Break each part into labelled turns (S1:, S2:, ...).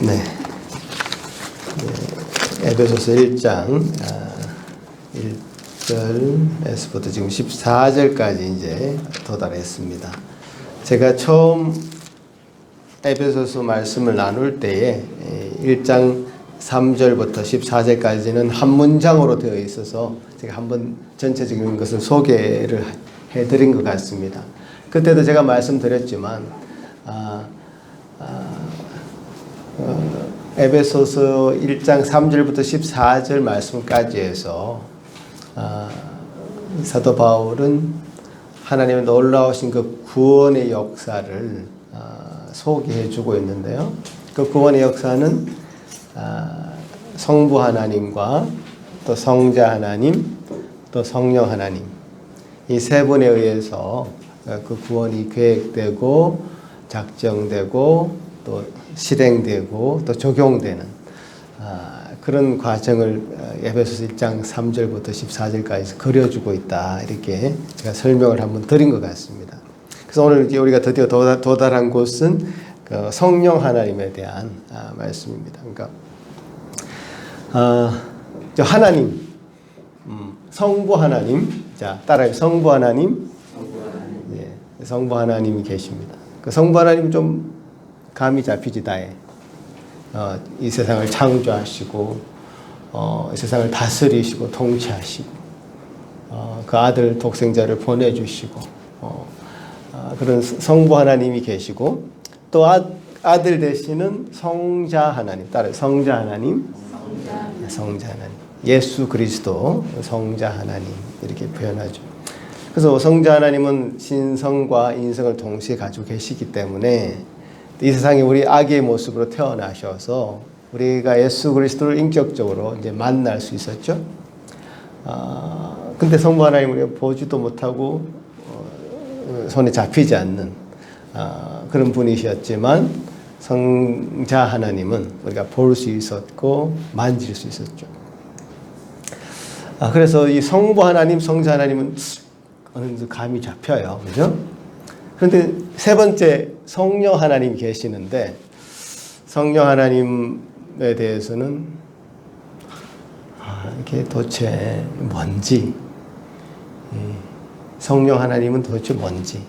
S1: 네. 에베소서 1장 1절에서부터 지금 14절까지 이제 도달했습니다. 제가 처음 에베소서 말씀을 나눌 때에 1장 3절부터 14절까지는 한 문장으로 되어 있어서 제가 한번 전체적인 것을 소개를 해드린 것 같습니다. 그때도 제가 말씀드렸지만 에베소서 1장 3절부터 14절 말씀까지 해서 사도 바울은 하나님의 놀라우신 그 구원의 역사를 소개해 주고 있는데요. 그 구원의 역사는 성부 하나님과 또 성자 하나님 또 성령 하나님 이 세 분에 의해서 그 구원이 계획되고 작정되고 또 실행되고 또 적용되는 그런 과정을 에베소서 1장 3절부터 14절까지 그려주고 있다. 이렇게 제가 설명을 한번 드린 것 같습니다. 그래서 오늘 우리가 드디어 도달한 곳은 그 성령 하나님에 대한 말씀입니다. 그러니까 하나님, 성부 하나님, 자 따라해 성부 하나님, 예, 성부 하나님이 계십니다. 그 성부 하나님 좀 감이 잡히지 다해. 이 세상을 창조하시고 이 세상을 다스리시고 통치하시고 그 아들 독생자를 보내주시고 그런 성부 하나님이 계시고 또 아들 되시는 성자 하나님, 따라 성자 하나님, 성자 하나님, 예수 그리스도 성자 하나님 이렇게 표현하죠. 그래서 성자 하나님은 신성과 인성을 동시에 가지고 계시기 때문에 이 세상에 우리 아기의 모습으로 태어나셔서 우리가 예수 그리스도를 인격적으로 이제 만날 수 있었죠. 근데 성부 하나님 우리가 보지도 못하고 손에 잡히지 않는 그런 분이셨지만 성자 하나님은 우리가 볼 수 있었고 만질 수 있었죠. 그래서 이 성부 하나님, 성자 하나님은 어느 정도 감이 잡혀요, 그죠? 그런데 세 번째 성령 하나님 계시는데 성령 하나님에 대해서는 이게 도대체 뭔지, 성령 하나님은 도대체 뭔지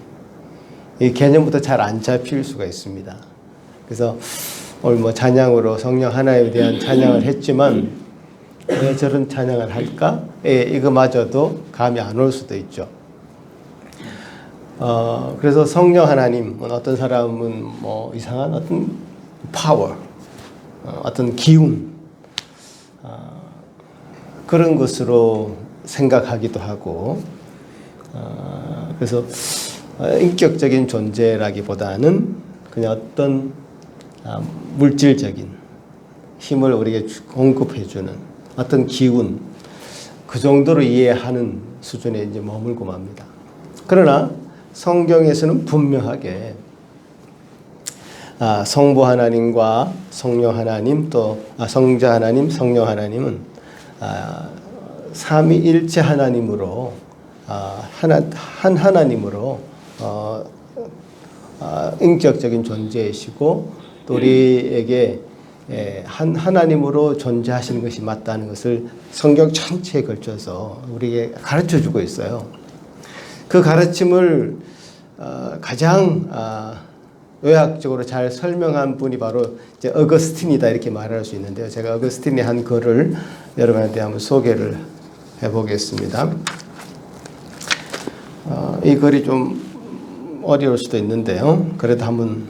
S1: 이 개념부터 잘 안 잡힐 수가 있습니다. 그래서 오늘 찬양으로 성령 하나님에 대한 찬양을 했지만 왜 저런 찬양을 할까? 이거마저도 감이 안 올 수도 있죠. 그래서 성령 하나님은 어떤 사람은 뭐 이상한 어떤 파워, 어떤 기운, 그런 것으로 생각하기도 하고, 그래서 인격적인 존재라기보다는 그냥 어떤 물질적인 힘을 우리에게 공급해주는 어떤 기운, 그 정도로 이해하는 수준에 이제 머물고 맙니다. 그러나 성경에서는 분명하게 성부 하나님과 성령 하나님 또 성자 하나님, 성령 하나님은 삼위일체 하나님으로 한 하나님으로 인격적인 존재이시고 또 우리에게 한 하나님으로 존재하시는 것이 맞다는 것을 성경 전체에 걸쳐서 우리에게 가르쳐주고 있어요. 그 가르침을 가장 요약적으로 잘 설명한 분이 바로 이제 어거스틴이다 이렇게 말할 수 있는데요. 제가 어거스틴이 한 글을 여러분한테 한번 소개를 해보겠습니다. 이 글이 좀 어려울 수도 있는데요. 그래도 한번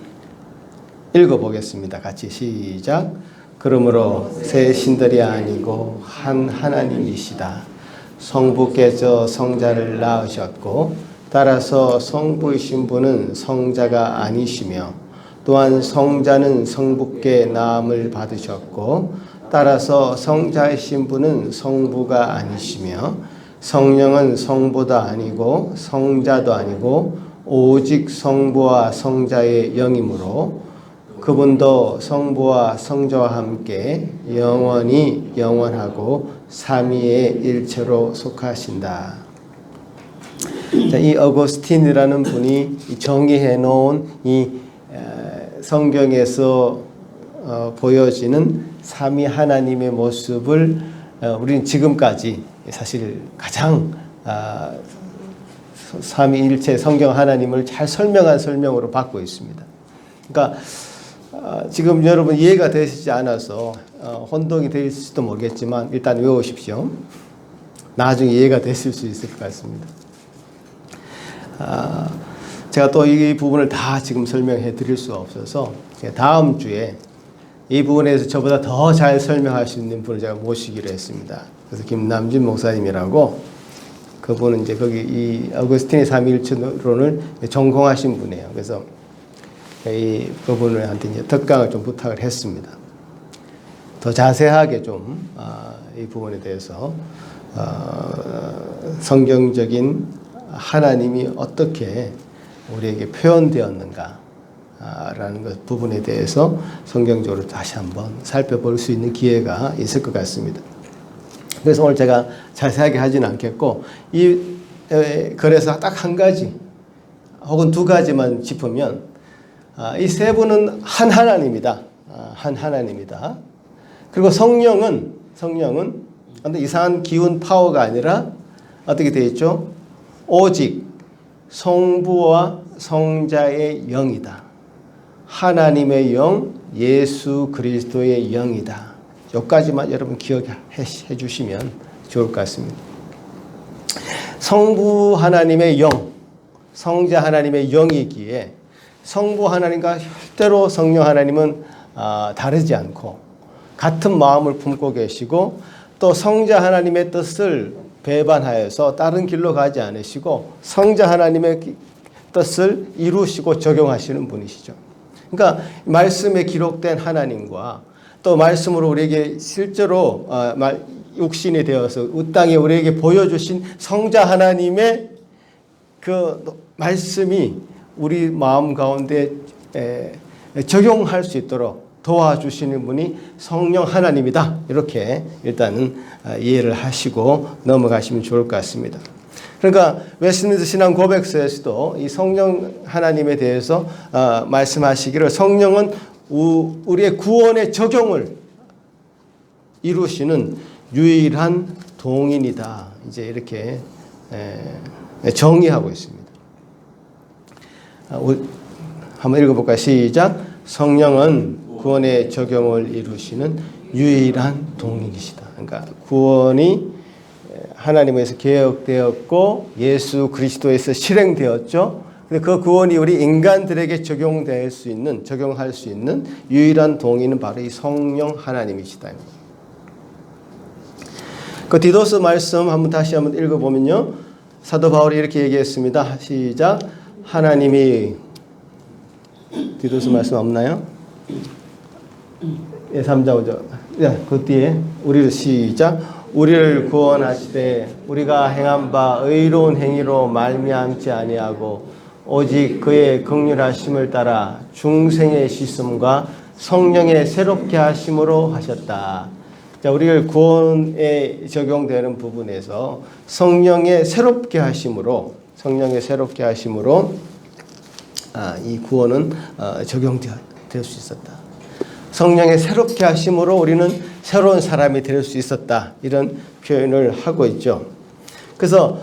S1: 읽어보겠습니다. 같이 시작. 그러므로 새 신들이 아니고 한 하나님이시다. 성부께서 성자를 낳으셨고 따라서 성부이신 분은 성자가 아니시며 또한 성자는 성부께 낳음을 받으셨고 따라서 성자이신 분은 성부가 아니시며 성령은 성부도 아니고 성자도 아니고 오직 성부와 성자의 영이므로 그분도 성부와 성자와 함께 영원히 영원하고 삼위의 일체로 속하신다. 이 어거스틴이라는 분이 정의해 놓은 이 성경에서 보여지는 삼위 하나님의 모습을 우리는 지금까지 사실 가장 삼위일체 성경 하나님을 잘 설명한 설명으로 받고 있습니다. 그러니까 지금 여러분 이해가 되시지 않아서 혼동이 되실지도 모르겠지만 일단 외우십시오. 나중에 이해가 되실 수 있을 것 같습니다. 제가 또 이 부분을 다 지금 설명해 드릴 수 없어서 제가 다음 주에 이 부분에 대해서 저보다 더 잘 설명할 수 있는 분을 제가 모시기로 했습니다. 그래서 김남진 목사님이라고, 그분은 이제 거기 이 어거스틴의 삼위일체론을 전공하신 분이에요. 그래서 그분한테 이제 특강을 좀 부탁을 했습니다. 더 자세하게 좀 이 부분에 대해서 성경적인 하나님이 어떻게 우리에게 표현되었는가 라는 것 부분에 대해서 성경적으로 다시 한번 살펴볼 수 있는 기회가 있을 것 같습니다. 그래서 오늘 제가 자세하게 하지는 않겠고, 그래서 딱 한 가지 혹은 두 가지만 짚으면, 이 세 분은 한 하나님이다. 한 하나님이다. 그리고 성령은 이상한 기운 파워가 아니라 어떻게 되어 있죠? 오직 성부와 성자의 영이다. 하나님의 영, 예수 그리스도의 영이다. 여기까지만 여러분 기억해 주시면 좋을 것 같습니다. 성부 하나님의 영, 성자 하나님의 영이기에 성부 하나님과 절대로 성령 하나님은 다르지 않고 같은 마음을 품고 계시고, 또 성자 하나님의 뜻을 배반하여서 다른 길로 가지 않으시고 성자 하나님의 뜻을 이루시고 적용하시는 분이시죠. 그러니까 말씀에 기록된 하나님과 또 말씀으로 우리에게 실제로 육신이 되어서 이 땅에 우리에게 보여주신 성자 하나님의 그 말씀이 우리 마음 가운데 적용할 수 있도록 도와주시는 분이 성령 하나님이다. 이렇게 일단은 이해를 하시고 넘어가시면 좋을 것 같습니다. 그러니까 웨스트민스터 신앙 고백서에서도 이 성령 하나님에 대해서 말씀하시기를, 성령은 우리의 구원의 적용을 이루시는 유일한 동인이다. 이제 이렇게 정의하고 있습니다. 한번 읽어볼까요? 시작. 성령은 구원의 적용을 이루시는 유일한 동인이시다. 그러니까 구원이 하나님에서 계획되었고 예수 그리스도에서 실행되었죠. 근데 그 구원이 우리 인간들에게 적용할 수 있는 유일한 동인은 바로 이 성령 하나님이시다. 그 디도스 말씀 다시 한번 읽어보면요. 사도 바울이 이렇게 얘기했습니다. 시작. 하나님이, 디도스 말씀 없나요? 3장 5절. 그 뒤에 우리를 시작. 우리를 구원하시되 우리가 행한 바 의로운 행위로 말미암지 아니하고 오직 그의 긍휼하심을 따라 중생의 씻음과 성령의 새롭게 하심으로 하셨다. 자, 우리를 구원에 적용되는 부분에서 성령의 새롭게 하심으로 이 구원은 적용될 수 있었다. 성령의 새롭게 하심으로 우리는 새로운 사람이 될 수 있었다. 이런 표현을 하고 있죠. 그래서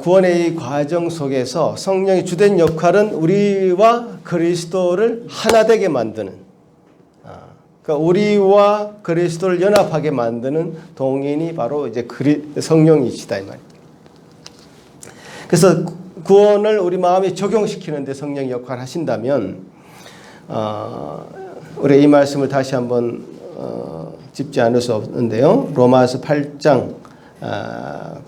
S1: 구원의 이 과정 속에서 성령의 주된 역할은 우리와 그리스도를 하나 되게 만드는, 그러니까 우리와 그리스도를 연합하게 만드는 동인이 바로 이제 성령이시다 이 말입니다. 그래서 구원을 우리 마음에 적용시키는데 성령이 역할을 하신다면, 우리 이 말씀을 다시 한번 짚지 않을 수 없는데요. 로마서 8장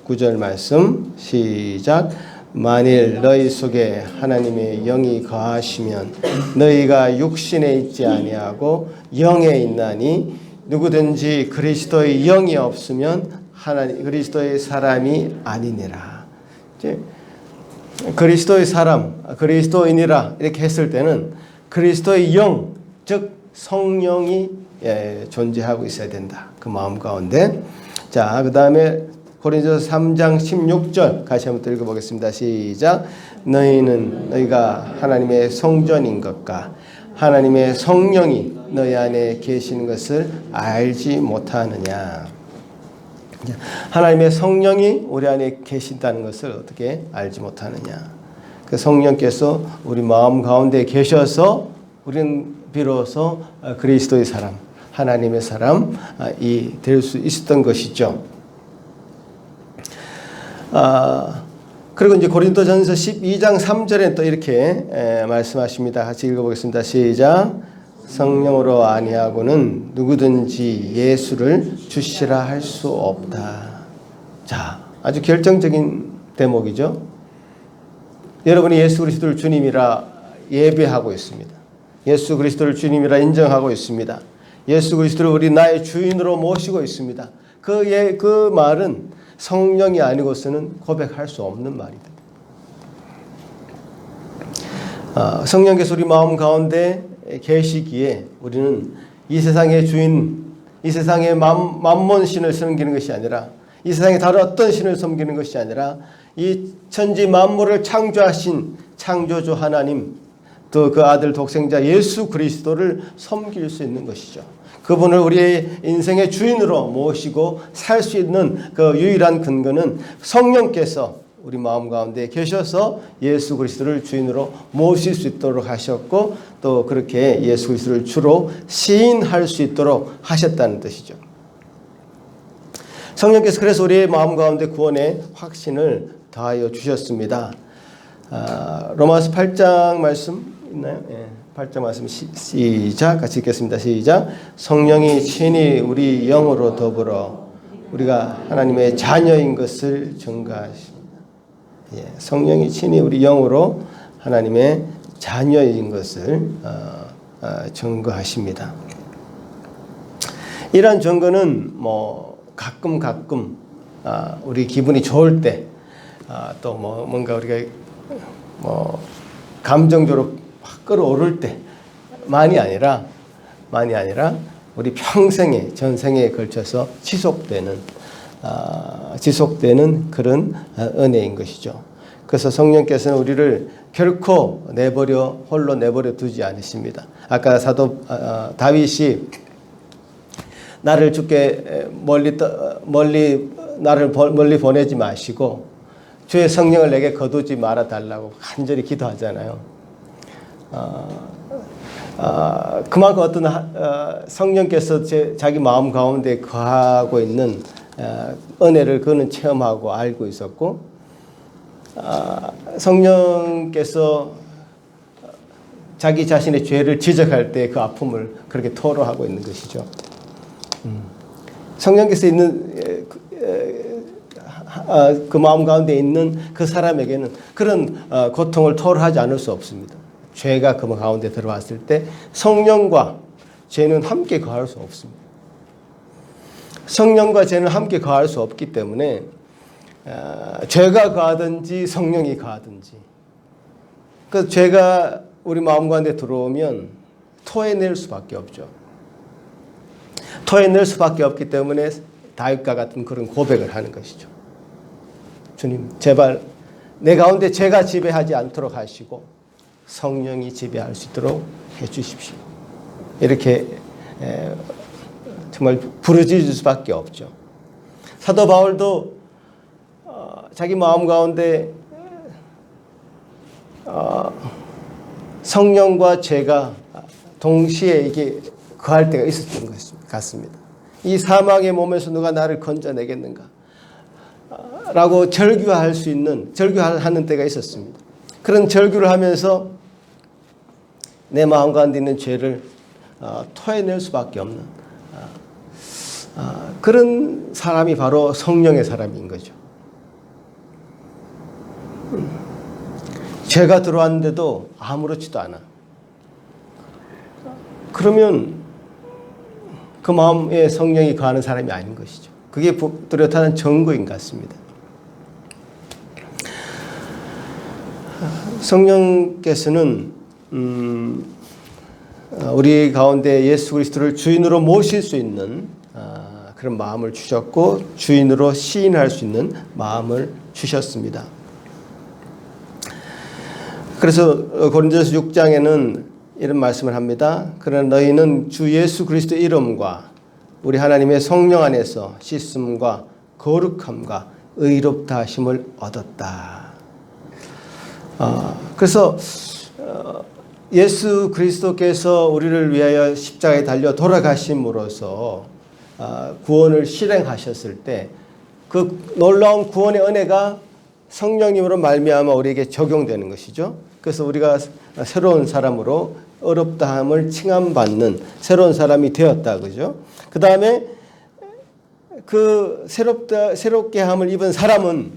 S1: 9절 말씀 시작. 만일 너희 속에 하나님의 영이 거하시면 너희가 육신에 있지 아니하고 영에 있나니 누구든지 그리스도의 영이 없으면 그리스도의 사람이 아니니라. 이제 그리스도의 사람, 그리스도인이라 이렇게 했을 때는 그리스도의 영, 즉 성령이 존재하고 있어야 된다. 그 마음 가운데. 자, 그 다음에 고린도서 3장 16절 같이 한번 또 읽어보겠습니다. 시작. 너희가 하나님의 성전인 것과 하나님의 성령이 너희 안에 계시는 것을 알지 못하느냐. 하나님의 성령이 우리 안에 계신다는 것을 어떻게 알지 못하느냐. 그 성령께서 우리 마음 가운데 계셔서 우리는 비로소 그리스도의 사람, 하나님의 사람이 될 수 있었던 것이죠. 그리고 이제 고린도전서 12장 3절에 또 이렇게 말씀하십니다. 같이 읽어보겠습니다. 시작. 성령으로 아니하고는 누구든지 예수를 주시라 할 수 없다. 자, 아주 결정적인 대목이죠. 여러분이 예수 그리스도를 주님이라 예배하고 있습니다. 예수 그리스도를 주님이라 인정하고 있습니다. 예수 그리스도를 우리 나의 주인으로 모시고 있습니다. 그 말은 성령이 아니고서는 고백할 수 없는 말이다. 성령께서 우리 마음 가운데 계시기에 우리는 이 세상의 주인, 이 세상의 만몬 신을 섬기는 것이 아니라, 이 세상의 다른 어떤 신을 섬기는 것이 아니라 이 천지 만물을 창조하신 창조주 하나님, 또 그 아들 독생자 예수 그리스도를 섬길 수 있는 것이죠. 그분을 우리의 인생의 주인으로 모시고 살 수 있는 그 유일한 근거는 성령께서 우리 마음 가운데 계셔서 예수 그리스도를 주인으로 모실 수 있도록 하셨고, 또 그렇게 예수 그리스도를 주로 시인할 수 있도록 하셨다는 뜻이죠. 성령께서 그래서 우리의 마음 가운데 구원의 확신을 더하여 주셨습니다. 로마서 8장 말씀 있나요? 예. 8장 말씀 시작 같이 읽겠습니다. 시작. 성령이 친히 우리 영으로 더불어 우리가 하나님의 자녀인 것을 증거하십니다. 예, 성령이 친히 우리 영으로 하나님의 자녀인 것을 증거하십니다. 이러한 증거는 가끔 우리 기분이 좋을 때, 또 뭔가 우리가 감정적으로 확 끌어오를 때만이 아니라 우리 평생에, 전생에 걸쳐서 지속되는 그런 은혜인 것이죠. 그래서 성령께서는 우리를 결코 홀로 내버려 두지 않으십니다. 아까 사도 다윗이 나를 주께 멀리 보내지 마시고 주의 성령을 내게 거두지 말아 달라고 간절히 기도하잖아요. 그만큼 어떤 성령께서 자기 마음 가운데 거하고 있는 은혜를 그는 체험하고 알고 있었고, 성령께서 자기 자신의 죄를 지적할 때 그 아픔을 그렇게 토로하고 있는 것이죠. 성령께서 있는 그 마음 가운데 있는 그 사람에게는 그런 고통을 토로하지 않을 수 없습니다. 죄가 그 가운데 들어왔을 때 성령과 죄는 함께 거할 수 없습니다. 성령과 죄는 함께 거할 수 없기 때문에 죄가 거하든지 성령이 거하든지, 그 죄가 우리 마음 가운데 들어오면 토해낼 수밖에 없죠. 토해낼 수밖에 없기 때문에 다윗과 같은 그런 고백을 하는 것이죠. 주님, 제발 내 가운데 죄가 지배하지 않도록 하시고 성령이 지배할 수 있도록 해 주십시오. 이렇게 정말 부르짖을 수밖에 없죠. 사도 바울도 자기 마음 가운데 성령과 죄가 동시에 이게 거할 때가 있었던 것 같습니다. 이 사망의 몸에서 누가 나를 건져내겠는가? 라고 절규하는 때가 있었습니다. 그런 절규를 하면서 내 마음 가운데 있는 죄를 토해낼 수밖에 없는 그런 사람이 바로 성령의 사람인 거죠. 죄가 들어왔는데도 아무렇지도 않아. 그러면 그 마음에 성령이 거하는 사람이 아닌 것이죠. 그게 뚜렷한 증거인 것 같습니다. 성령께서는 우리 가운데 예수 그리스도를 주인으로 모실 수 있는 그런 마음을 주셨고 주인으로 시인할 수 있는 마음을 주셨습니다. 그래서 고린도서 6장에는 이런 말씀을 합니다. 그러나 너희는 주 예수 그리스도의 이름과 우리 하나님의 성령 안에서 씻음과 거룩함과 의롭다 하심을 얻었다. 그래서 예수 그리스도께서 우리를 위하여 십자가에 달려 돌아가심으로써 구원을 실행하셨을 때 그 놀라운 구원의 은혜가 성령님으로 말미암아 우리에게 적용되는 것이죠. 그래서 우리가 새로운 사람으로 의롭다함을 칭함받는 새로운 사람이 되었다, 그죠? 그 다음에 그 새롭게 함을 입은 사람은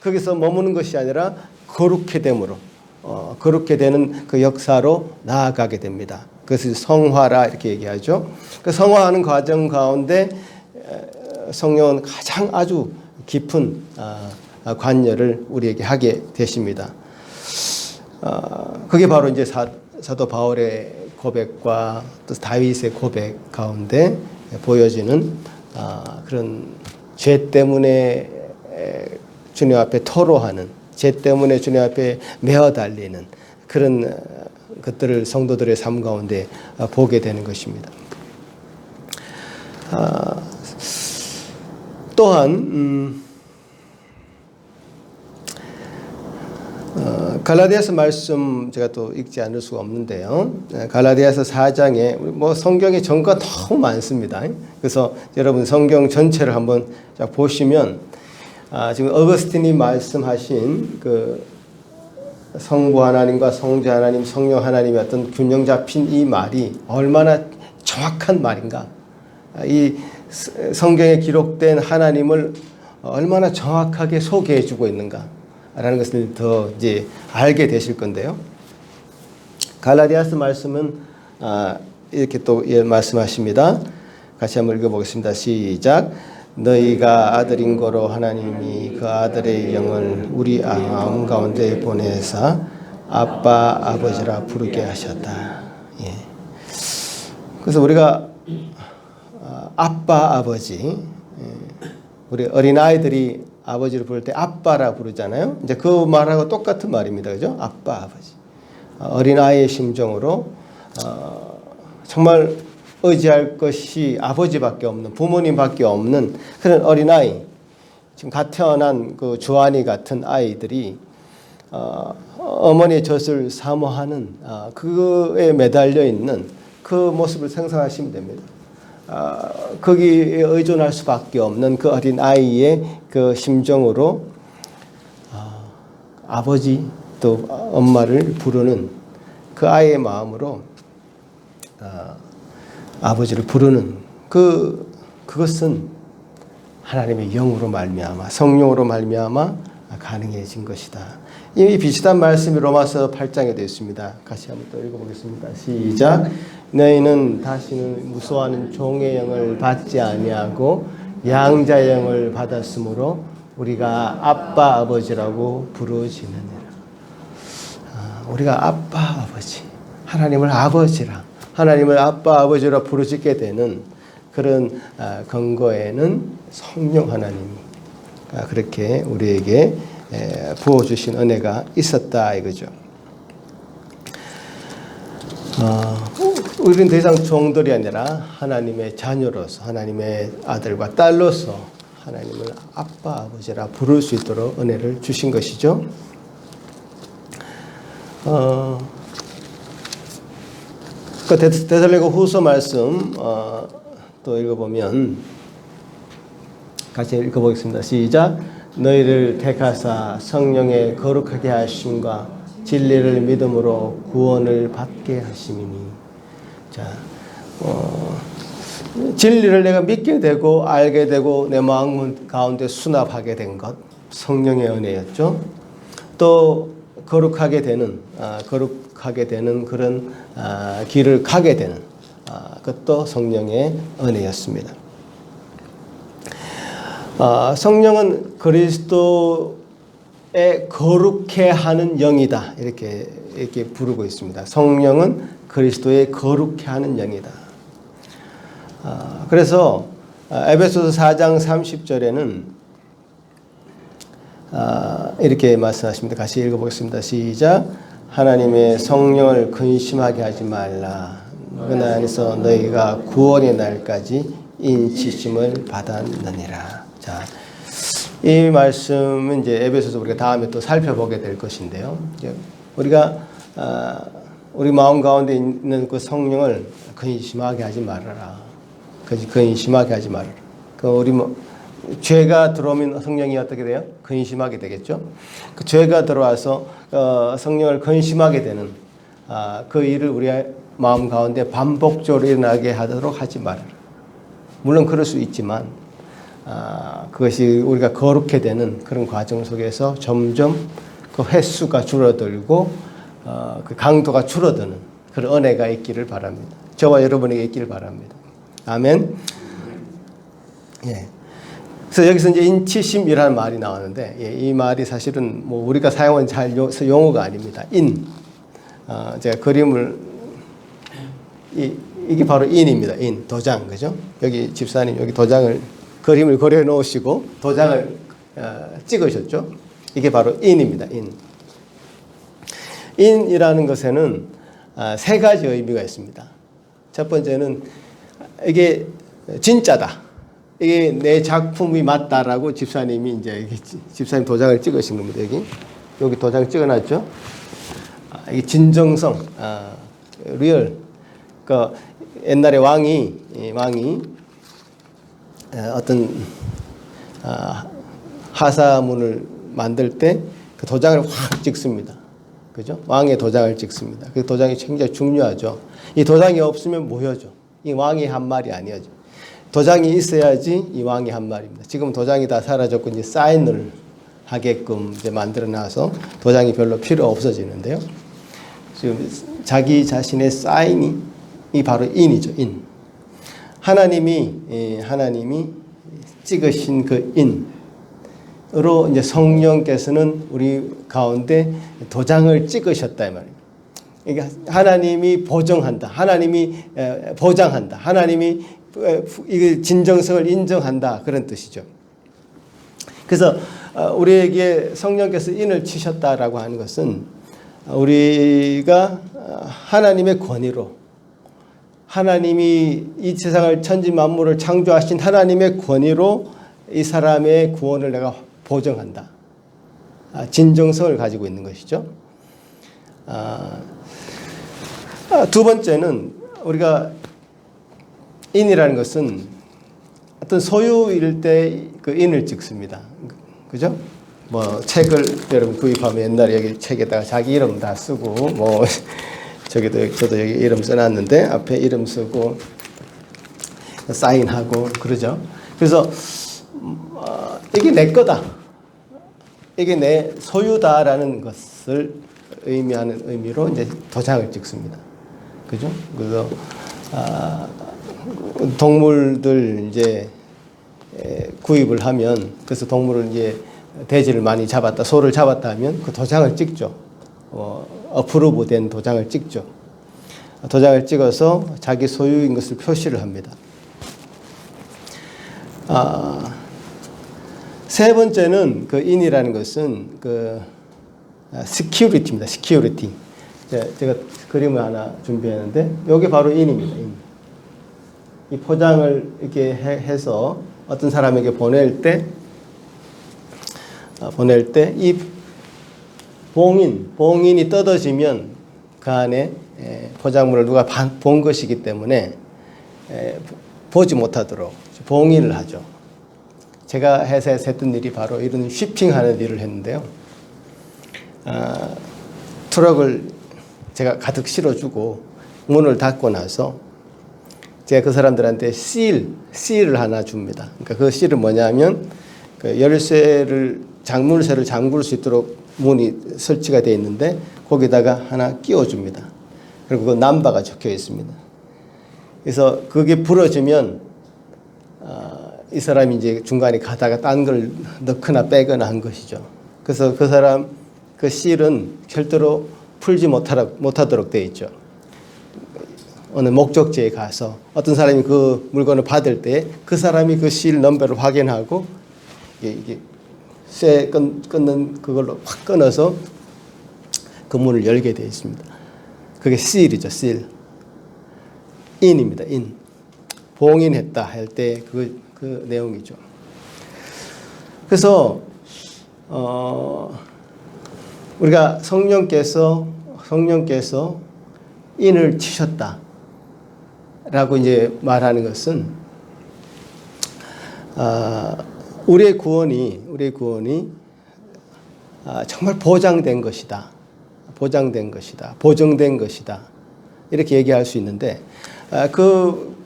S1: 거기서 머무는 것이 아니라 거룩해 됨으로 거룩해 되는 그 역사로 나아가게 됩니다. 그것을 성화라 이렇게 얘기하죠. 그 성화하는 과정 가운데 성령은 가장 아주 깊은 관여를 우리에게 하게 되십니다. 그게 바로 이제 사도 바울의 고백과 또 다윗의 고백 가운데 보여지는 그런 죄 때문에 주님 앞에 토로하는, 죄 때문에 주님 앞에 메어 달리는 그런 것들을 성도들의 삶 가운데 보게 되는 것입니다. 또한 갈라디아서 말씀 제가 또 읽지 않을 수가 없는데요. 갈라디아서 4장에 뭐 성경의 전과 너무 많습니다. 그래서 여러분 성경 전체를 한번 보시면 지금 어거스틴이 말씀하신 그 성부 하나님과 성자 하나님, 성령 하나님의 어떤 균형 잡힌 이 말이 얼마나 정확한 말인가. 이 성경에 기록된 하나님을 얼마나 정확하게 소개해 주고 있는가. 라는 것을 더 이제 알게 되실 건데요. 갈라디아서 말씀은 이렇게 또 말씀하십니다. 같이 한번 읽어보겠습니다. 시작. 너희가 아들인 거로 하나님이 그 아들의 영을 우리 마음 가운데 보내사 아빠 아버지라 부르게 하셨다. 예. 그래서 우리가 아빠 아버지, 우리 어린아이들이 아버지를 부를 때 아빠라 부르잖아요. 이제 그 말하고 똑같은 말입니다. 그죠? 아빠, 아버지. 어린아이의 심정으로 정말 의지할 것이 아버지밖에 없는, 부모님밖에 없는 그런 어린아이, 지금 갓 태어난 그 주한이 같은 아이들이 어머니의 젖을 사모하는 그거에 매달려 있는 그 모습을 상상하시면 됩니다. 거기에 의존할 수밖에 없는 그 어린 아이의 그 심정으로 아버지 또 엄마를 부르는 그 아이의 마음으로 아버지를 부르는 그것은 하나님의 영으로 말미암아 성령으로 말미암아 가능해진 것이다. 이미 비슷한 말씀이 로마서 8장에 되어 있습니다. 같이 한번 또 읽어보겠습니다. 시작. 너희는 다시는 무서워하는 종의 영을 받지 아니하고 양자의 영을 받았으므로 우리가 아빠 아버지라고 부르짖느니라. 우리가 아빠 아버지, 하나님을 아버지라, 하나님을 아빠 아버지라 부르짖게 되는 그런 근거에는 성령 하나님이 그렇게 우리에게 부어주신 은혜가 있었다 이거죠. 우리는 더 이상 종들이 아니라 하나님의 자녀로서, 하나님의 아들과 딸로서 하나님을 아빠 아버지라 부를 수 있도록 은혜를 주신 것이죠. 그 데살로니가 후서 말씀 또 읽어보면 같이 읽어보겠습니다. 시작. 너희를 택하사 성령의 거룩하게 하심과 진리를 믿음으로 구원을 받게 하심이니. 자, 진리를 내가 믿게 되고 알게 되고 내 마음 가운데 수납하게 된 것, 성령의 은혜였죠. 또 거룩하게 되는 그런 길을 가게 되는 그것도 성령의 은혜였습니다. 성령은 그리스도의 거룩해 하는 영이다. 이렇게 부르고 있습니다. 성령은 그리스도의 거룩해 하는 영이다. 그래서 에베소서 4장 30절에는 이렇게 말씀하십니다. 같이 읽어보겠습니다. 시작. 하나님의 성령을 근심하게 하지 말라. 그나 안에서 너희가 구원의 날까지 인치심을 받았느니라. 자, 이 말씀은 이제 에베소서 우리가 다음에 또 살펴보게 될 것인데요. 우리가 우리 마음 가운데 있는 그 성령을 근심하게 하지 말아라. 근심하게 하지 말아라. 우리 죄가 들어오면 성령이 어떻게 돼요? 근심하게 되겠죠. 그 죄가 들어와서 성령을 근심하게 되는 그 일을 우리의 마음 가운데 반복적으로 일어나게 하도록 하지 말아라. 물론 그럴 수 있지만 그것이 우리가 거룩해 되는 그런 과정 속에서 점점 그 횟수가 줄어들고 그 강도가 줄어드는 그런 은혜가 있기를 바랍니다. 저와 여러분에게 있기를 바랍니다. 아멘. 예. 그래서 여기서 이제 인치심이라는 말이 나왔는데, 이 말이 사실은 뭐 우리가 사용하는 잘 용어가 아닙니다. 제가 그림을 이게 바로 인입니다. 도장, 그죠? 여기 집사님 여기 도장을 그림을 그려 놓으시고 도장을 찍으셨죠? 이게 바로 인입니다. 인이라는 것에는 세 가지 의미가 있습니다. 첫 번째는 이게 진짜다. 이게 내 작품이 맞다라고 집사님이 이제 집사님 도장을 찍으신 겁니다. 여기 도장 찍어놨죠. 이게 진정성, 리얼. 그 옛날에 왕이 어떤 하사문을 만들 때 그 도장을 확 찍습니다. 그죠? 왕의 도장을 찍습니다. 그 도장이 굉장히 중요하죠. 이 도장이 없으면 무효죠. 이 왕이 한 말이 아니죠. 도장이 있어야지 이 왕이 한 말입니다. 지금 도장이 다 사라졌고 이제 사인을 하게끔 이제 만들어놔서 도장이 별로 필요 없어지는데요. 지금 자기 자신의 사인이 바로 인이죠. 하나님이 찍으신 그 인으로 이제 성령께서는 우리 가운데 도장을 찍으셨다 이 말입니다. 그러니까 하나님이 보정한다. 하나님이 보장한다. 하나님이 이 진정성을 인정한다. 그런 뜻이죠. 그래서 우리에게 성령께서 인을 치셨다라고 하는 것은 우리가 하나님의 권위로 하나님이 이 세상을 천지 만물을 창조하신 하나님의 권위로 이 사람의 구원을 내가 보정한다. 진정성을 가지고 있는 것이죠. 두 번째는 우리가 인이라는 것은 어떤 소유일 때 그 인을 찍습니다. 그죠? 뭐 책을 여러분 구입하면 옛날에 여기 책에다가 자기 이름 다 쓰고 뭐 저도 여기 이름 써놨는데 앞에 이름 쓰고 사인하고 그러죠. 그래서 이게 내 거다. 이게 내 소유다라는 것을 의미하는 의미로 이제 도장을 찍습니다. 그죠? 그래서 동물들 이제 구입을 하면 그래서 동물을 이제 돼지를 많이 잡았다, 소를 잡았다 하면 그 도장을 찍죠. 어프로브 된 도장을 찍죠. 도장을 찍어서 자기 소유인 것을 표시를 합니다. 세 번째는 그 인이라는 것은 그 시큐리티입니다. 시큐리티. 제가 그림을 하나 준비했는데 여기 바로 인입니다. 이 포장을 이렇게 해서 어떤 사람에게 보낼 때 이 봉인이 뜯어지면 그 안에 포장물을 누가 본 것이기 때문에 보지 못하도록 봉인을 하죠. 제가 회사에서 했던 일이 바로 이런 쉬핑하는 일을 했는데요. 트럭을 제가 가득 실어주고 문을 닫고 나서 제가 그 사람들한테 실을 하나 줍니다. 그러니까 그 실은 뭐냐면 그 열쇠를 장문쇠를 잠글 수 있도록 문이 설치가 되어 있는데 거기다가 하나 끼워줍니다. 그리고 그 넘버가 적혀 있습니다. 그래서 그게 부러지면 이 사람이 이제 중간에 가다가 딴 걸 넣거나 빼거나 한 것이죠. 그래서 그 사람 그 실은 절대로 풀지 못하도록 되어 있죠. 어느 목적지에 가서 어떤 사람이 그 물건을 받을 때 그 사람이 그 실 넘버를 확인하고 이게 쇠 끊는 그걸로 확 끊어서 그 문을 열게 되어 있습니다. 그게 seal이죠, seal. in입니다, in. 봉인했다 할 때 그 내용이죠. 그래서 우리가 성령께서 인을 치셨다라고 이제 말하는 것은 우리의 구원이 정말 보장된 것이다, 보장된 것이다, 보증된 것이다 이렇게 얘기할 수 있는데 그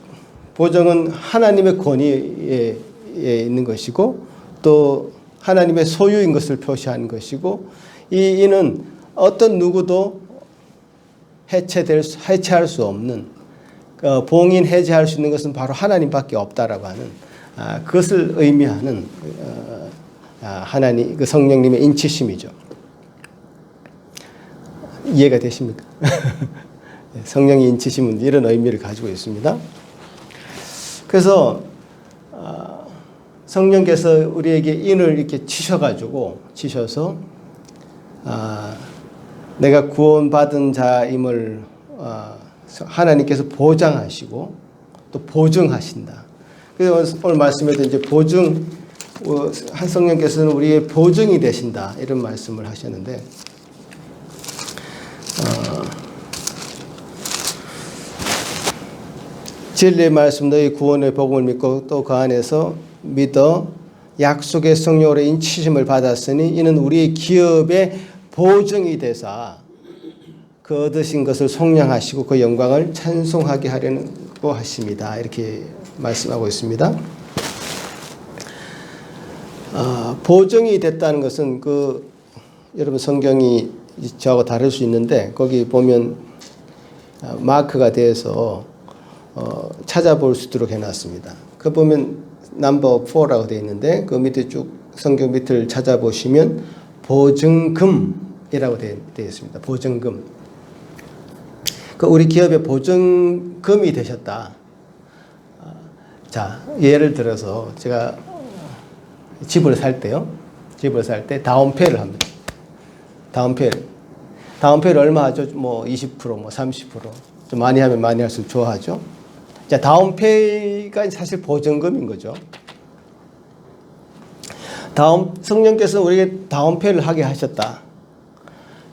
S1: 보증은 하나님의 권위에 있는 것이고 또 하나님의 소유인 것을 표시하는 것이고 이 인은 어떤 누구도 해체할 수 없는 봉인 해제할 수 있는 것은 바로 하나님밖에 없다라고 하는 그것을 의미하는 하나님 그 성령님의 인치심이죠. 이해가 되십니까? 성령의 인치심은 이런 의미를 가지고 있습니다. 그래서 성령께서 우리에게 인을 이렇게 치셔서 내가 구원받은 자임을 하나님께서 보장하시고 또 보증하신다. 그래서 오늘 말씀에도 이제 한 성령께서는 우리의 보증이 되신다 이런 말씀을 하셨는데 진리의 말씀 너희 구원의 복음을 믿고 또 그 안에서 믿어 약속의 성령으로 인치심을 받았으니 이는 우리의 기업의 보증이 되사 그 얻으신 것을 속량하시고 그 영광을 찬송하게 하려고 하십니다. 이렇게 말씀하고 있습니다. 보증이 됐다는 것은 여러분 성경이 저하고 다를 수 있는데 거기 보면 마크가 돼서 찾아볼 수 있도록 해놨습니다. 그 보면 넘버 4라고 되어 있는데 그 밑에 쭉 성경 밑을 찾아보시면 보증금이라고 되어 있습니다. 보증금. 우리 기업의 보증금이 되셨다. 자, 예를 들어서 제가 집을 살 때 다운페이를 합니다. 다운페이를 얼마 하죠? 뭐 20%, 뭐 30%. 좀 많이 하면 많이 할수록 좋아하죠. 자, 다운페이가 사실 보증금인 거죠. 성령께서 우리에게 다운페이를 하게 하셨다.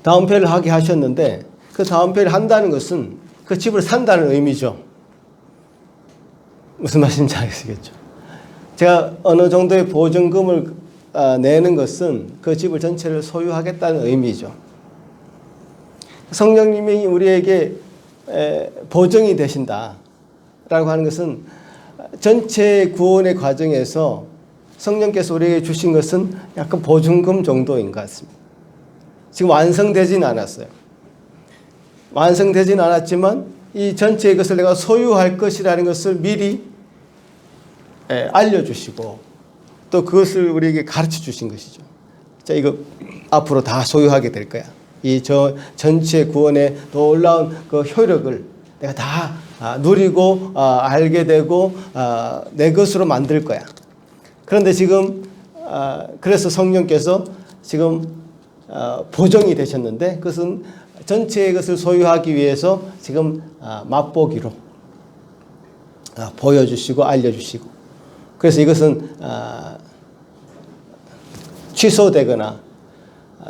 S1: 다운페이를 하게 하셨는데 그 다운페이를 한다는 것은 그 집을 산다는 의미죠. 무슨 말씀인지 아시겠죠? 제가 어느 정도의 보증금을 내는 것은 그 집을 전체를 소유하겠다는 의미죠. 성령님이 우리에게 보증이 되신다 라고 하는 것은 전체 구원의 과정에서 성령께서 우리에게 주신 것은 약간 보증금 정도인 것 같습니다. 지금 완성되진 않았어요. 완성되진 않았지만 이 전체의 것을 내가 소유할 것이라는 것을 미리 알려주시고 또 그것을 우리에게 가르쳐 주신 것이죠. 자, 이거 앞으로 다 소유하게 될 거야. 전체 구원의 놀라운 그 효력을 내가 다 누리고 알게 되고 내 것으로 만들 거야. 그런데 지금 그래서 성령께서 지금 보정이 되셨는데 그것은 전체의 것을 소유하기 위해서 지금 맛보기로 보여주시고 알려주시고 그래서 이것은 취소되거나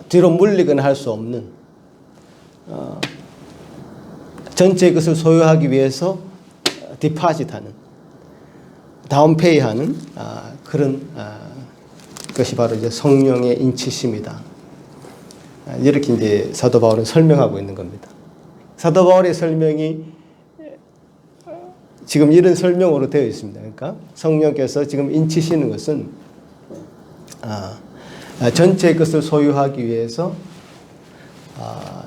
S1: 뒤로 물리거나 할 수 없는 전체의 것을 소유하기 위해서 디파짓하는 다운페이하는 그런 것이 바로 이제 성령의 인치심이다. 이렇게 이제 사도 바울은 설명하고 있는 겁니다. 사도 바울의 설명이 지금 이런 설명으로 되어 있습니다. 그러니까 성령께서 지금 인치시는 것은 전체의 것을 소유하기 위해서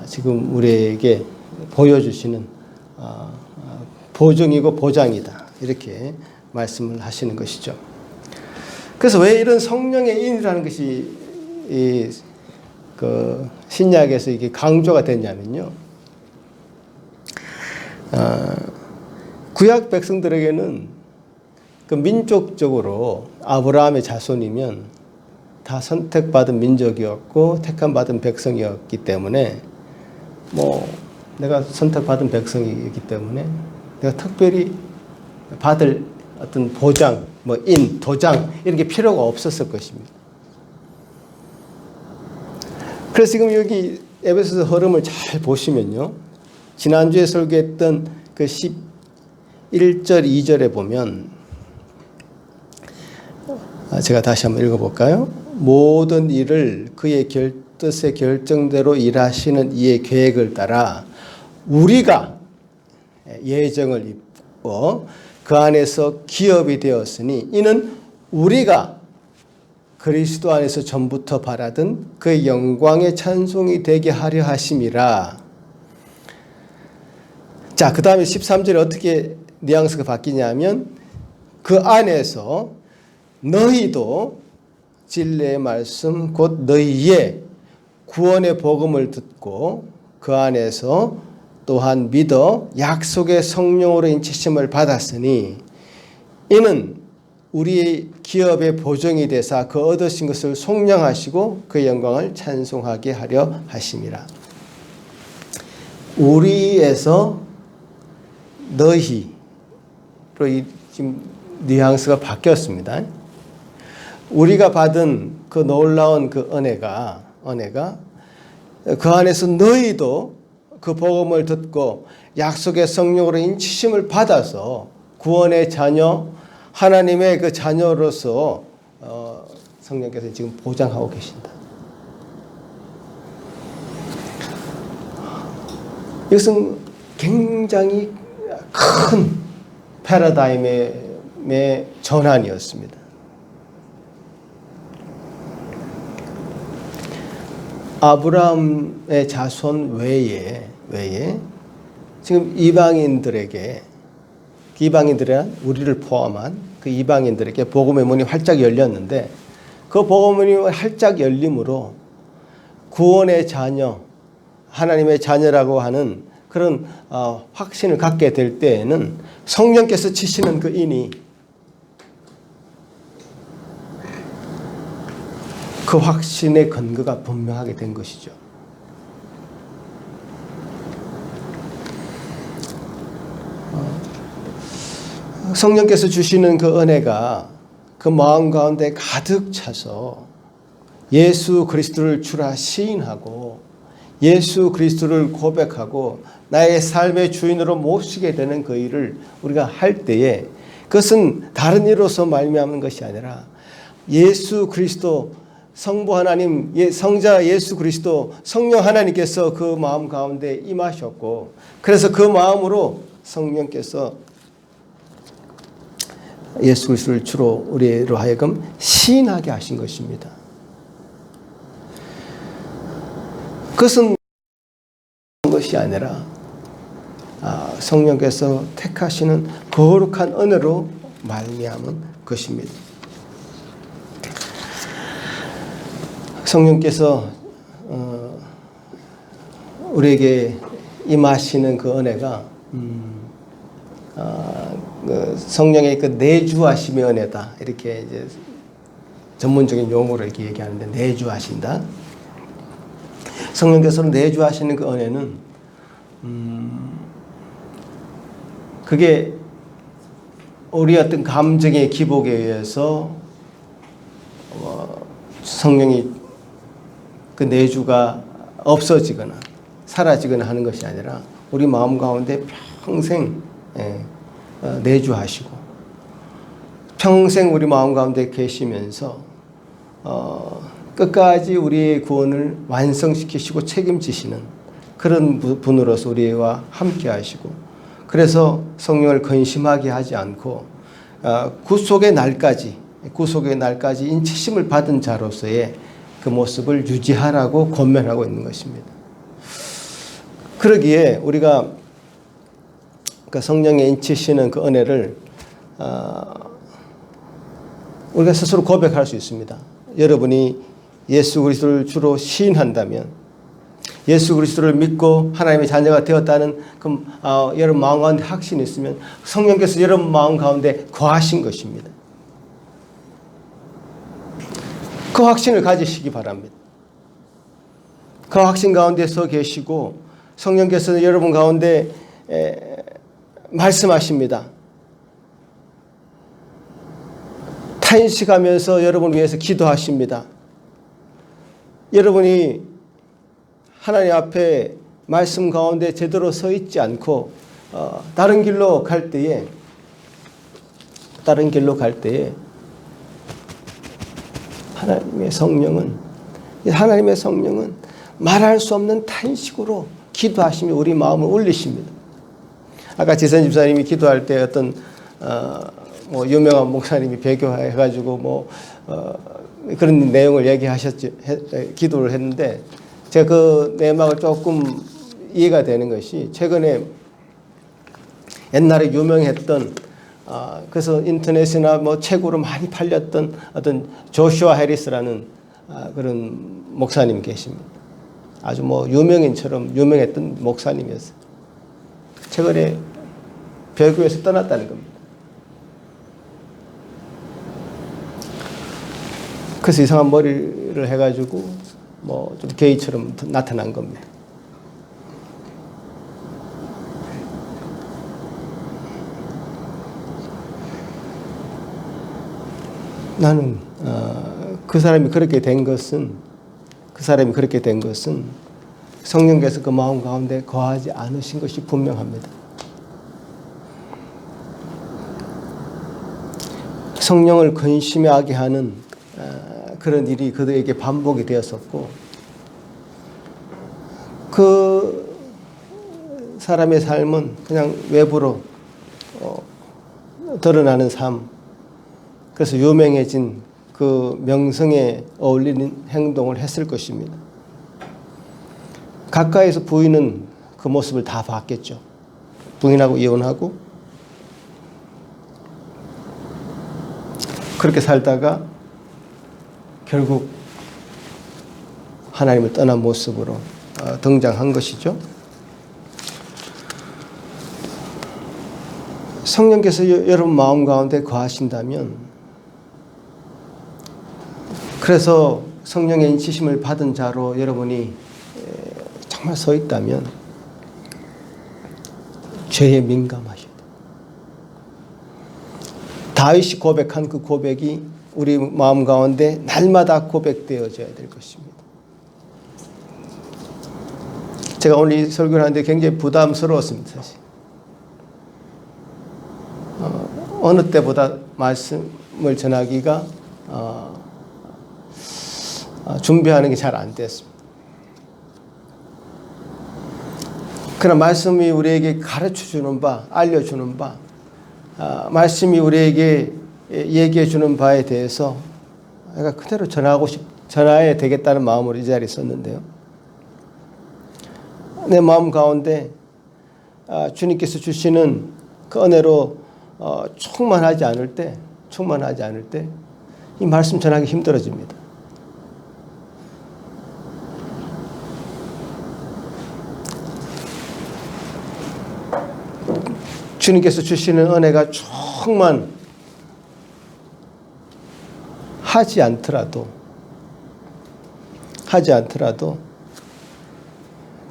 S1: 지금 우리에게 보여주시는 보증이고 보장이다. 이렇게 말씀을 하시는 것이죠. 그래서 왜 이런 성령의 인이라는 것이 그 신약에서 이게 강조가 됐냐면요. 구약 백성들에게는 그 민족적으로 아브라함의 자손이면 다 선택받은 민족이었고 택함받은 백성이었기 때문에 내가 선택받은 백성이기 때문에 내가 특별히 받을 어떤 보장, 도장 이런 게 필요가 없었을 것입니다. 그래서 지금 여기 에베소서 흐름을 잘 보시면요. 지난주에 설교했던 그 11절, 2절에 보면 제가 다시 한번 읽어볼까요? 모든 일을 그의 뜻의 결정대로 일하시는 이의 계획을 따라 우리가 예정을 입고 그 안에서 기업이 되었으니 이는 우리가 그리스도 안에서 전부터 바라던 그의 영광의 찬송이 되게 하려 하심이라. 자, 그 다음에 13절에 어떻게 뉘앙스가 바뀌냐면 그 안에서 너희도 진리의 말씀 곧 너희의 구원의 복음을 듣고 그 안에서 또한 믿어 약속의 성령으로 인치심을 받았으니 이는 우리의 기업의 보증이 되사 그 얻으신 것을 속량하시고 그 영광을 찬송하게 하려 하심이라. 우리에서 너희로 지금 뉘앙스가 바뀌었습니다. 우리가 받은 그 놀라운 그 은혜가 그 안에서 너희도 그 복음을 듣고 약속의 성령으로 인치심을 받아서 구원의 자녀, 하나님의 그 자녀로서 성령께서 지금 보장하고 계신다. 이것은 굉장히 큰 패러다임의 전환이었습니다. 아브라함의 자손 외에 지금 이방인들에게 우리를 포함한 그 이방인들에게 복음의 문이 활짝 열렸는데 그 복음의 문이 활짝 열림으로 구원의 자녀, 하나님의 자녀라고 하는 그런 확신을 갖게 될 때에는 성령께서 치시는 그 인이 그 확신의 근거가 분명하게 된 것이죠. 성령께서 주시는 그 은혜가 그 마음 가운데 가득 차서 예수 그리스도를 주라 시인하고 예수 그리스도를 고백하고 나의 삶의 주인으로 모시게 되는 그 일을 우리가 할 때에 그것은 다른 일로서 말미암는 것이 아니라 예수 그리스도 성부 하나님, 성자 예수 그리스도 성령 하나님께서 그 마음 가운데 임하셨고 그래서 그 마음으로 성령께서 예수 그리스도를 주로 우리로 하여금 시인하게 하신 것입니다. 그것은 것이 아니라 성령께서 택하시는 거룩한 은혜로 말미암은 것입니다. 성령께서 우리에게 임하시는 그 은혜가 성령의 그 내주하심의 은혜다. 이렇게 이제 전문적인 용어로 이렇게 얘기하는데 내주하신다. 성령께서는 내주하시는 그 은혜는 그게 우리 어떤 감정의 기복에 의해서 성령이 그 내주가 없어지거나 사라지거나 하는 것이 아니라 우리 마음 가운데 평생 내주하시고 평생 우리 마음 가운데 계시면서 끝까지 우리의 구원을 완성시키시고 책임지시는 그런 분으로서 우리와 함께 하시고 그래서 성령을 근심하게 하지 않고 구속의 날까지 인치심을 받은 자로서의 그 모습을 유지하라고 권면하고 있는 것입니다. 그러기에 우리가 그 성령의 인치시는 그 은혜를 우리가 스스로 고백할 수 있습니다. 여러분이 예수 그리스도를 주로 시인한다면 예수 그리스도를 믿고 하나님의 자녀가 되었다는 여러분 마음 가운데 확신이 있으면 성령께서 여러분 마음 가운데 거하신 것입니다. 그 확신을 가지시기 바랍니다. 그 확신 가운데 서 계시고 성령께서 여러분 가운데 말씀하십니다. 탄식하면서 여러분을 위해서 기도하십니다. 여러분이 하나님 앞에 말씀 가운데 제대로 서 있지 않고 다른 길로 갈 때에 하나님의 성령은 말할 수 없는 탄식으로 기도하시며 우리 마음을 울리십니다. 아까 지선 집사님이 기도할 때 어떤 유명한 목사님이 배교해가지고 그런 내용을 얘기하셨죠. 기도를 했는데 제가 그 내막을 조금 이해가 되는 것이 최근에 옛날에 유명했던 그래서 인터넷이나 책으로 많이 팔렸던 어떤 조슈아 해리스라는 그런 목사님 계십니다. 아주 유명인처럼 유명했던 목사님이었어요. 최근에 배교에서 떠났다는 겁니다. 그래서 이상한 머리를 해가지고 좀 게이처럼 나타난 겁니다. 나는 그 사람이 그렇게 된 것은 성령께서 그 마음 가운데 거하지 않으신 것이 분명합니다. 성령을 근심하게 하는 그런 일이 그들에게 반복이 되었었고 그 사람의 삶은 그냥 외부로 드러나는 삶, 그래서 유명해진 그 명성에 어울리는 행동을 했을 것입니다. 가까이서 부인은 그 모습을 다 봤겠죠. 부인하고 이혼하고 그렇게 살다가 결국 하나님을 떠난 모습으로 등장한 것이죠. 성령께서 여러분 마음 가운데 거하신다면, 그래서 성령의 인치심을 받은 자로 여러분이 정말 서 있다면 죄에 민감하셔야 돼요. 다윗이 고백한 그 고백이 우리 마음 가운데 날마다 고백되어져야 될 것입니다. 제가 오늘 이 설교를 하는데 굉장히 부담스러웠습니다. 사실. 어느 때보다 말씀을 전하기가 준비하는 게 잘 안 됐습니다. 그러나 말씀이 우리에게 가르쳐주는 바, 알려주는 바, 말씀이 우리에게 얘기해 주는 바에 대해서 내가 그대로 전해야 되겠다는 마음으로 이 자리에 있었는데요. 내 마음 가운데 주님께서 주시는 그 은혜로 충만하지 않을 때 이 말씀 전하기 힘들어집니다. 주님께서 주시는 은혜가 충만하지 않더라도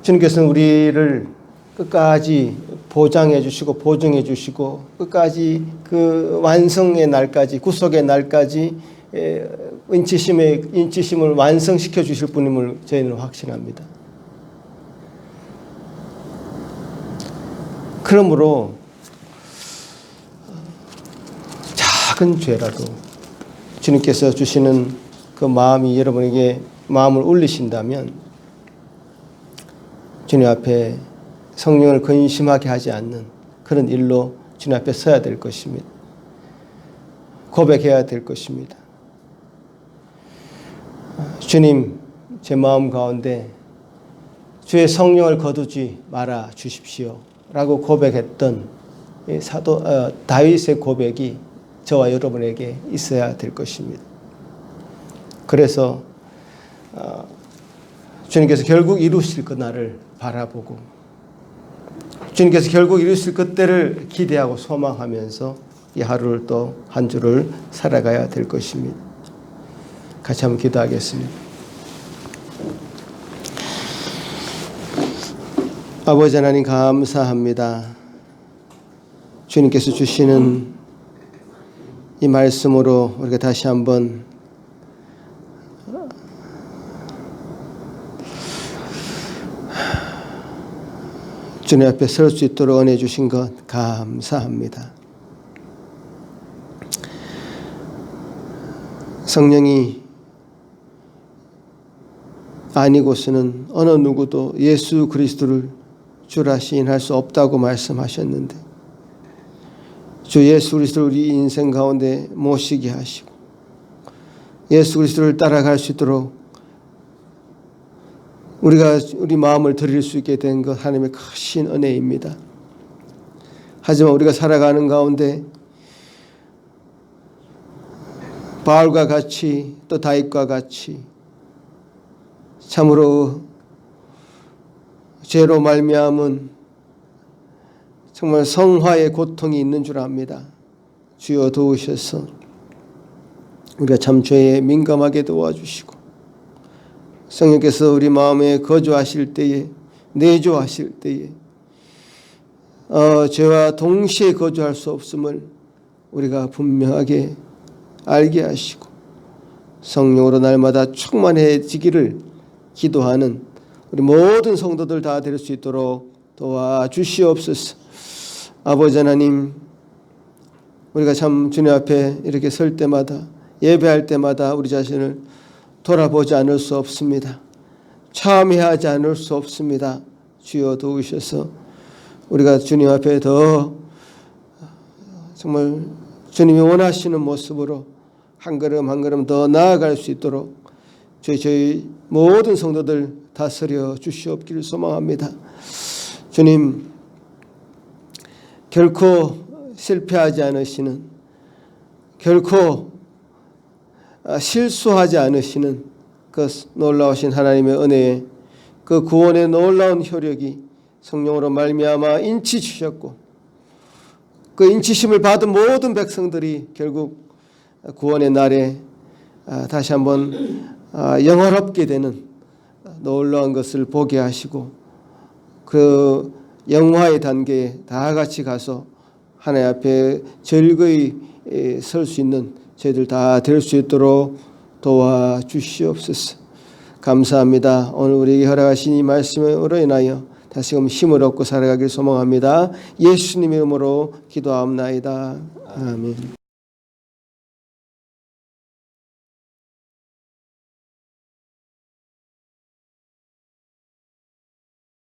S1: 주님께서는 우리를 끝까지 보장해 주시고 보증해 주시고 끝까지 그 완성의 날까지, 구속의 날까지 인치심을 완성시켜 주실 분임을 저희는 확신합니다. 그러므로 작은 죄라도 주님께서 주시는 그 마음이 여러분에게 마음을 울리신다면 주님 앞에 성령을 근심하게 하지 않는 그런 일로 주님 앞에 서야 될 것입니다. 고백해야 될 것입니다. 주님, 제 마음 가운데 주의 성령을 거두지 말아 주십시오 라고 고백했던 다윗의 고백이 저와 여러분에게 있어야 될 것입니다. 그래서 주님께서 결국 이루실 그날을 바라보고 주님께서 결국 이루실 그때를 기대하고 소망하면서 이 하루를 또 한 주를 살아가야 될 것입니다. 같이 한번 기도하겠습니다. 아버지 하나님 감사합니다. 주님께서 주시는 이 말씀으로 우리가 다시 한번 주님 앞에 설 수 있도록 은혜 주신 것 감사합니다. 성령이 아니고서는 어느 누구도 예수 그리스도를 주라 시인할 수 없다고 말씀하셨는데 주 예수 그리스도를 우리 인생 가운데 모시게 하시고 예수 그리스도를 따라갈 수 있도록 우리가 우리 마음을 드릴 수 있게 된 것 하나님의 크신 은혜입니다. 하지만 우리가 살아가는 가운데 바울과 같이 또 다윗과 같이 참으로 죄로 말미암은 정말 성화의 고통이 있는 줄 압니다. 주여 도우셔서 우리가 참 죄에 민감하게 도와주시고 성령께서 우리 마음에 거주하실 때에 내주하실 때에 죄와 동시에 거주할 수 없음을 우리가 분명하게 알게 하시고 성령으로 날마다 충만해지기를 기도하는 우리 모든 성도들 다 될 수 있도록 도와주시옵소서. 아버지 하나님, 우리가 참 주님 앞에 이렇게 설 때마다 예배할 때마다 우리 자신을 돌아보지 않을 수 없습니다. 참회하지 않을 수 없습니다. 주여 도우셔서 우리가 주님 앞에 더 정말 주님이 원하시는 모습으로 한 걸음 한 걸음 더 나아갈 수 있도록 저희 모든 성도들 다스려 주시옵기를 소망합니다. 주님, 결코 실패하지 않으시는, 결코 실수하지 않으시는 그 놀라우신 하나님의 은혜에 그 구원의 놀라운 효력이 성령으로 말미암아 인치 주셨고 그 인치심을 받은 모든 백성들이 결국 구원의 날에 다시 한번 영화롭게 되는 놀라운 것을 보게 하시고 그 영화의 단계에 다 같이 가서 하나님 앞에 즐거이 설 수 있는 저희들 다 될 수 있도록 도와주시옵소서. 감사합니다. 오늘 우리에게 허락하신 이 말씀으로 인하여 다시금 힘을 얻고 살아가길 소망합니다. 예수님의 이름으로 기도하옵나이다. 아멘.